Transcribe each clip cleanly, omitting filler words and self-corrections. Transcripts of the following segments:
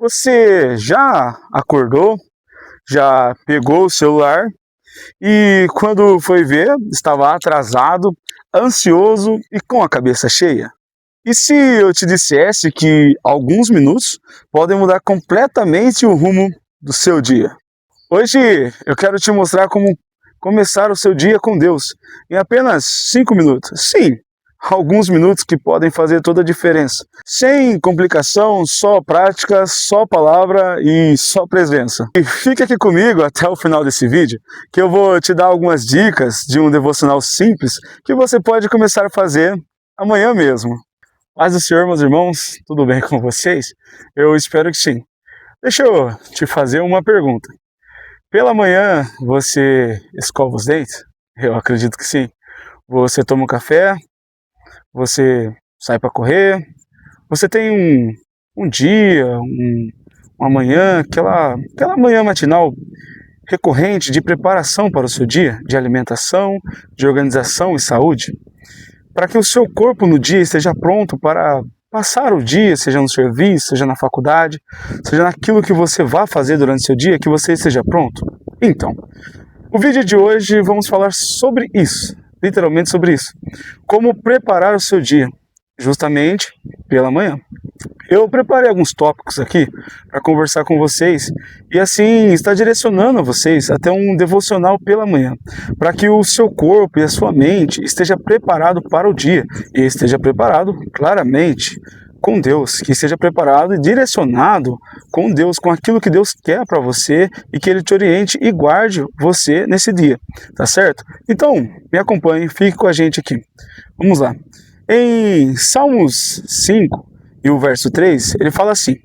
Você já acordou, já pegou o celular e quando foi ver, estava atrasado, ansioso e com a cabeça cheia? E se eu te dissesse que alguns minutos podem mudar completamente o rumo do seu dia? Hoje eu quero te mostrar como começar o seu dia com Deus em apenas 5 minutos. Sim, alguns minutos que podem fazer toda a diferença. Sem complicação, só prática, só palavra e só presença. E fique aqui comigo até o final desse vídeo, que eu vou te dar algumas dicas de um devocional simples que você pode começar a fazer amanhã mesmo. Paz do Senhor, meus irmãos, tudo bem com vocês? Eu espero que sim. Deixa eu te fazer uma pergunta. Pela manhã você escova os dentes? Eu acredito que sim. Você toma um café? Você sai para correr? Você tem um dia, uma manhã, aquela manhã matinal recorrente de preparação para o seu dia, de alimentação, de organização e saúde, para que o seu corpo no dia esteja pronto para passar o dia, seja no serviço, seja na faculdade, seja naquilo que você vá fazer durante o seu dia, que você esteja pronto. Então, o vídeo de hoje vamos falar sobre isso, literalmente sobre isso. Como preparar o seu dia, justamente pela manhã. Eu preparei alguns tópicos aqui para conversar com vocês e assim estar direcionando vocês até um devocional pela manhã, para que o seu corpo e a sua mente esteja preparado para o dia e esteja preparado claramente com Deus, que esteja preparado e direcionado com Deus, com aquilo que Deus quer para você e que Ele te oriente e guarde você nesse dia, tá certo? Então, me acompanhe, fique com a gente aqui. Vamos lá. Em Salmos 5 e o verso 3, ele fala assim: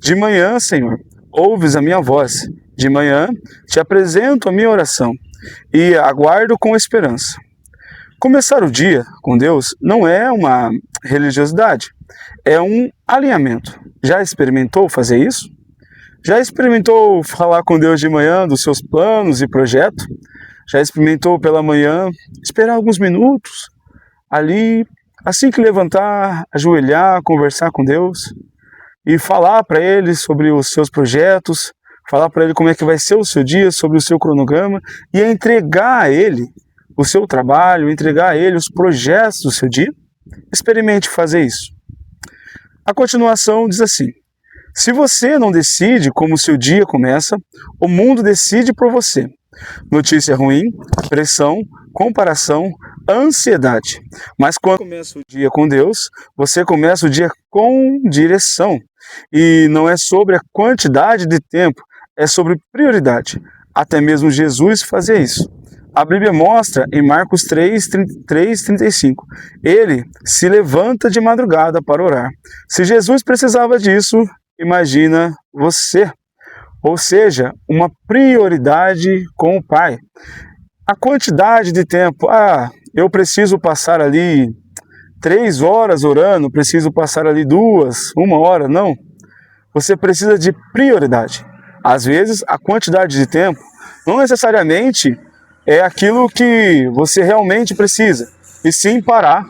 de manhã, Senhor, ouves a minha voz, de manhã te apresento a minha oração e aguardo com esperança. Começar o dia com Deus não é uma religiosidade, é um alinhamento. Já experimentou fazer isso? Já experimentou falar com Deus de manhã dos seus planos e projetos? Já experimentou pela manhã esperar alguns minutos ali, assim que levantar, ajoelhar, conversar com Deus e falar para Ele sobre os seus projetos, falar para Ele como é que vai ser o seu dia, sobre o seu cronograma e entregar a Ele o seu trabalho, entregar a Ele os projetos do seu dia? Experimente fazer isso. A continuação diz assim: se você não decide como o seu dia começa, o mundo decide por você. Notícia ruim, pressão, comparação, ansiedade. Mas quando começa o dia com Deus, você começa o dia com direção. E não é sobre a quantidade de tempo, é sobre prioridade. Até mesmo Jesus fazia isso. A Bíblia mostra em Marcos 3:35. Ele se levanta de madrugada para orar. Se Jesus precisava disso, imagina você. Ou seja, uma prioridade com o Pai. A quantidade de tempo, eu preciso passar ali 3 horas orando, preciso passar ali 2, 1 hora, não. Você precisa de prioridade. Às vezes, a quantidade de tempo não necessariamente é aquilo que você realmente precisa, e sim parar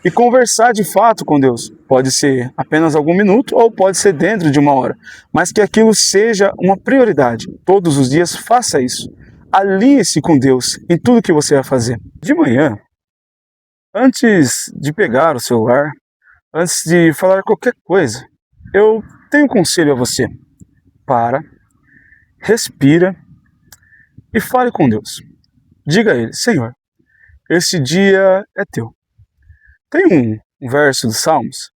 e conversar de fato com Deus. Pode ser apenas algum minuto ou pode ser dentro de 1 hora, mas que aquilo seja uma prioridade. Todos os dias faça isso. Alie-se com Deus em tudo que você vai fazer. De manhã, antes de pegar o celular, antes de falar qualquer coisa, eu tenho um conselho a você. Para, respira e fale com Deus. Diga a Ele: Senhor, esse dia é Teu. Tem um verso dos Salmos,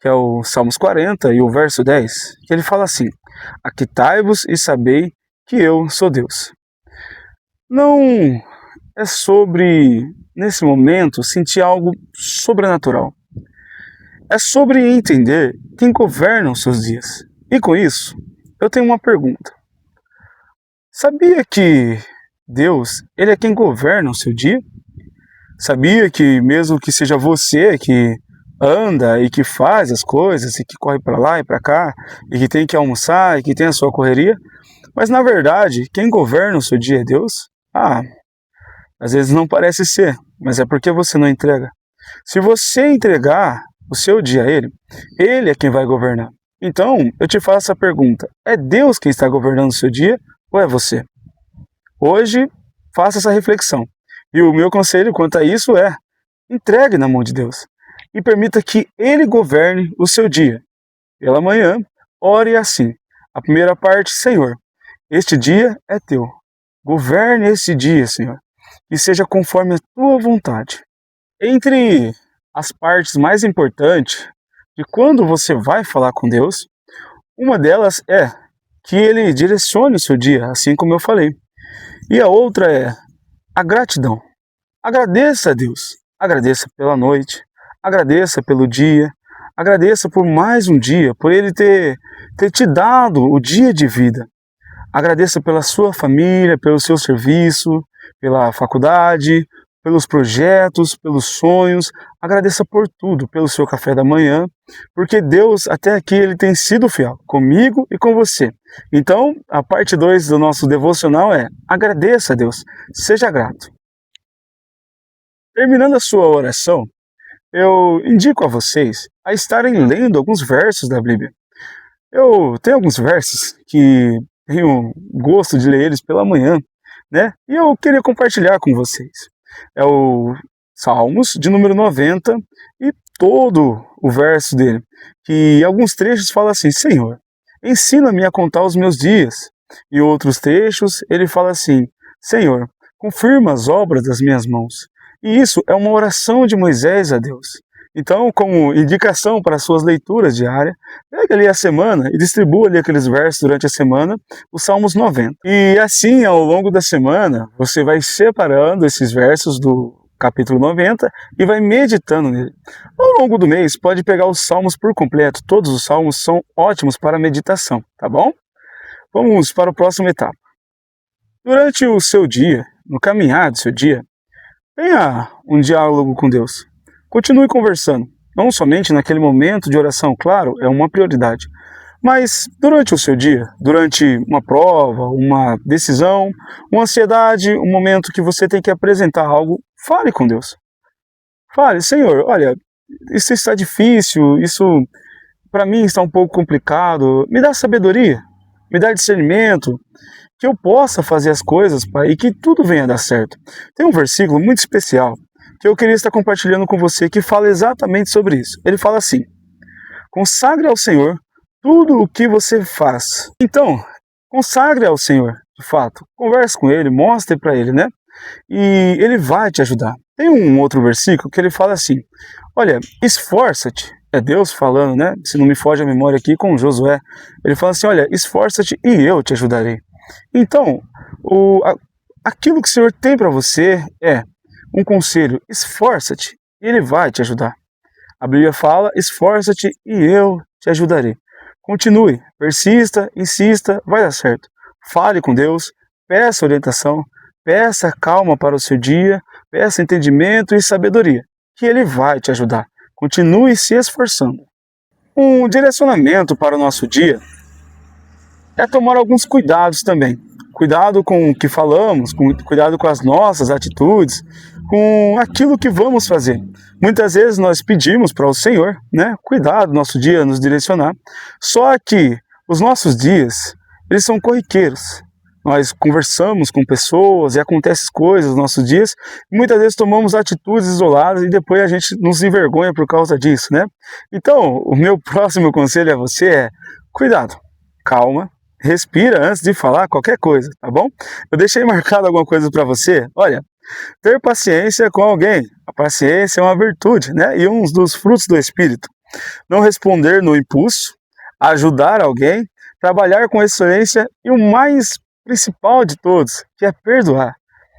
que é o Salmos 40 e o verso 10, que ele fala assim: aquietai-vos e sabei que eu sou Deus. Não é sobre, nesse momento, sentir algo sobrenatural. É sobre entender quem governa os seus dias. E com isso, eu tenho uma pergunta. Sabia que Deus, Ele é quem governa o seu dia? Sabia que mesmo que seja você que anda e que faz as coisas e que corre para lá e para cá e que tem que almoçar e que tem a sua correria, mas na verdade quem governa o seu dia é Deus? Às vezes não parece ser, mas é porque você não entrega. Se você entregar o seu dia a Ele é quem vai governar. Então, eu te faço a pergunta: é Deus quem está governando o seu dia ou é você? Hoje, faça essa reflexão. E o meu conselho quanto a isso é: entregue na mão de Deus e permita que Ele governe o seu dia. Pela manhã, ore assim. A primeira parte: Senhor, este dia é teu. Governe este dia, Senhor, e seja conforme a tua vontade. Entre as partes mais importantes de quando você vai falar com Deus, uma delas é que Ele direcione o seu dia, assim como eu falei. E a outra é a gratidão. Agradeça a Deus. Agradeça pela noite, agradeça pelo dia, agradeça por mais um dia, por Ele ter te dado o dia de vida. Agradeça pela sua família, pelo seu serviço, pela faculdade, pelos projetos, pelos sonhos. Agradeça por tudo, pelo seu café da manhã, porque Deus até aqui Ele tem sido fiel comigo e com você. Então, a parte 2 do nosso devocional é: agradeça a Deus, seja grato. Terminando a sua oração, eu indico a vocês a estarem lendo alguns versos da Bíblia. Eu tenho alguns versos que tenho gosto de ler eles pela manhã, né? E eu queria compartilhar com vocês. É o Salmos, de número 90, e todo o verso dele, que alguns trechos falam assim: Senhor, ensina-me a contar os meus dias. E outros trechos ele fala assim: Senhor, confirma as obras das minhas mãos. E isso é uma oração de Moisés a Deus. Então, como indicação para suas leituras diárias, pega ali a semana e distribua ali aqueles versos durante a semana, os Salmos 90. E assim, ao longo da semana, você vai separando esses versos do capítulo 90 e vai meditando nele. Ao longo do mês, pode pegar os Salmos por completo. Todos os Salmos são ótimos para meditação, tá bom? Vamos para a próxima etapa. Durante o seu dia, no caminhar do seu dia, tenha um diálogo com Deus. Continue conversando, não somente naquele momento de oração, claro, é uma prioridade, mas durante o seu dia, durante uma prova, uma decisão, uma ansiedade, um momento que você tem que apresentar algo, fale com Deus. Fale: Senhor, olha, isso está difícil, isso para mim está um pouco complicado, me dá sabedoria, me dá discernimento, que eu possa fazer as coisas, Pai, e que tudo venha a dar certo. Tem um versículo muito especial que eu queria estar compartilhando com você, que fala exatamente sobre isso. Ele fala assim: consagre ao Senhor tudo o que você faz. Então, consagre ao Senhor, de fato. Converse com Ele, mostre para Ele, né? E Ele vai te ajudar. Tem um outro versículo que ele fala assim: olha, esforça-te. É Deus falando, né? Se não me foge a memória aqui, com Josué. Ele fala assim: olha, esforça-te e eu te ajudarei. Então, aquilo que o Senhor tem para você é um conselho: esforça-te, e Ele vai te ajudar. A Bíblia fala: esforça-te e eu te ajudarei. Continue, persista, insista, vai dar certo. Fale com Deus, peça orientação, peça calma para o seu dia, peça entendimento e sabedoria, que Ele vai te ajudar. Continue se esforçando. Um direcionamento para o nosso dia é tomar alguns cuidados também. Cuidado com o que falamos, cuidado com as nossas atitudes, com aquilo que vamos fazer. Muitas vezes nós pedimos para o Senhor, né, cuidar do nosso dia, nos direcionar. Só que os nossos dias, eles são corriqueiros. Nós conversamos com pessoas e acontecem coisas nos nossos dias, e muitas vezes tomamos atitudes isoladas e depois a gente nos envergonha por causa disso, né? Então, o meu próximo conselho a você é: cuidado, calma, respira antes de falar qualquer coisa, tá bom? Eu deixei marcado alguma coisa para você. Olha, ter paciência com alguém. A paciência é uma virtude, né? E um dos frutos do Espírito. Não responder no impulso, ajudar alguém, trabalhar com excelência e o mais principal de todos, que é perdoar.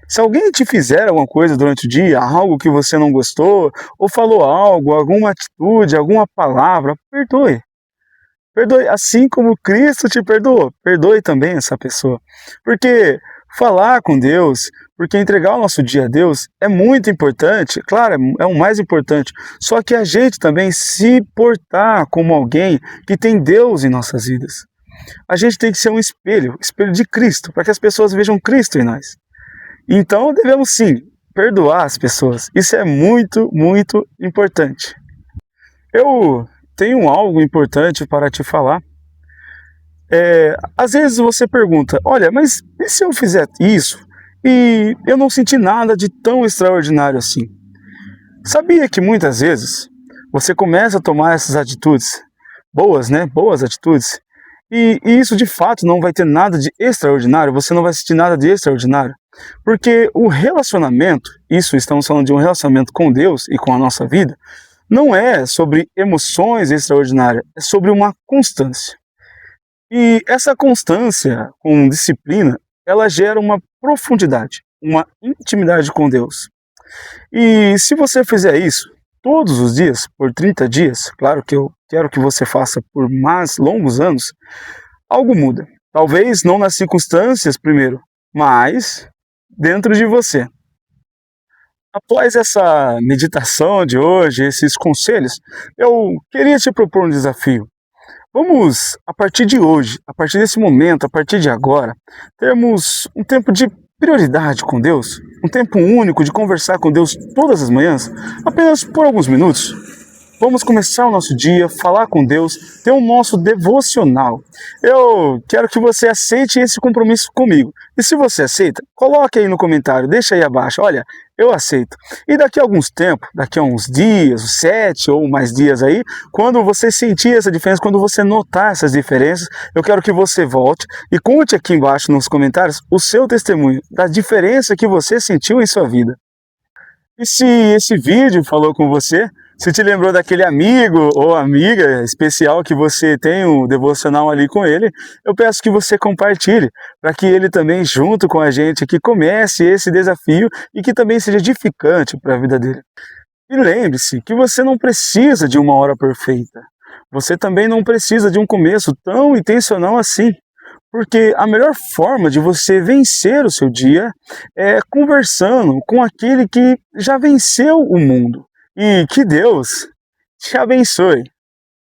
Se alguém te fizer alguma coisa durante o dia, algo que você não gostou, ou falou algo, alguma atitude, alguma palavra, perdoe. Perdoe, assim como Cristo te perdoou, perdoe também essa pessoa. Porque falar com Deus, porque entregar o nosso dia a Deus é muito importante, claro, é o mais importante. Só que a gente também se portar como alguém que tem Deus em nossas vidas. A gente tem que ser um espelho de Cristo, para que as pessoas vejam Cristo em nós. Então devemos sim perdoar as pessoas. Isso é muito, muito importante. Eu tenho algo importante para te falar. Às vezes você pergunta, olha, mas e se eu fizer isso e eu não senti nada de tão extraordinário assim? Sabia que muitas vezes você começa a tomar essas atitudes, boas, né? Boas atitudes, e isso de fato não vai ter nada de extraordinário, você não vai sentir nada de extraordinário. Porque o relacionamento, isso estamos falando de um relacionamento com Deus e com a nossa vida, não é sobre emoções extraordinárias, é sobre uma constância. E essa constância com disciplina, ela gera uma profundidade, uma intimidade com Deus. E se você fizer isso todos os dias, por 30 dias, claro que eu quero que você faça por mais longos anos, algo muda. Talvez não nas circunstâncias primeiro, mas dentro de você. Após essa meditação de hoje, esses conselhos, eu queria te propor um desafio. Vamos, a partir de hoje, a partir desse momento, a partir de agora, termos um tempo de prioridade com Deus, um tempo único de conversar com Deus todas as manhãs, apenas por alguns minutos. Vamos começar o nosso dia, falar com Deus, ter um nosso devocional. Eu quero que você aceite esse compromisso comigo. E se você aceita, coloque aí no comentário, deixa aí abaixo, olha, eu aceito. E daqui a alguns tempos, daqui a uns dias, 7 ou mais dias aí, quando você sentir essa diferença, quando você notar essas diferenças, eu quero que você volte e conte aqui embaixo nos comentários o seu testemunho da diferença que você sentiu em sua vida. E se esse vídeo falou com você, se te lembrou daquele amigo ou amiga especial que você tem um devocional ali com ele, eu peço que você compartilhe, para que ele também, junto com a gente aqui, comece esse desafio e que também seja edificante para a vida dele. E lembre-se que você não precisa de uma hora perfeita. Você também não precisa de um começo tão intencional assim. Porque a melhor forma de você vencer o seu dia é conversando com aquele que já venceu o mundo. E que Deus te abençoe.